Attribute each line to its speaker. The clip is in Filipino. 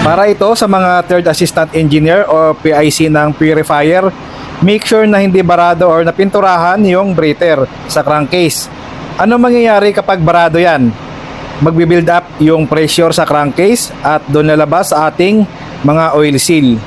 Speaker 1: Para ito sa mga third assistant engineer o PIC ng purifier, make sure na hindi barado or napinturahan yung breather sa crankcase. Ano mangyayari kapag barado yan? Magbi-build up yung pressure sa crankcase at doon lalabas sa ating mga oil seal.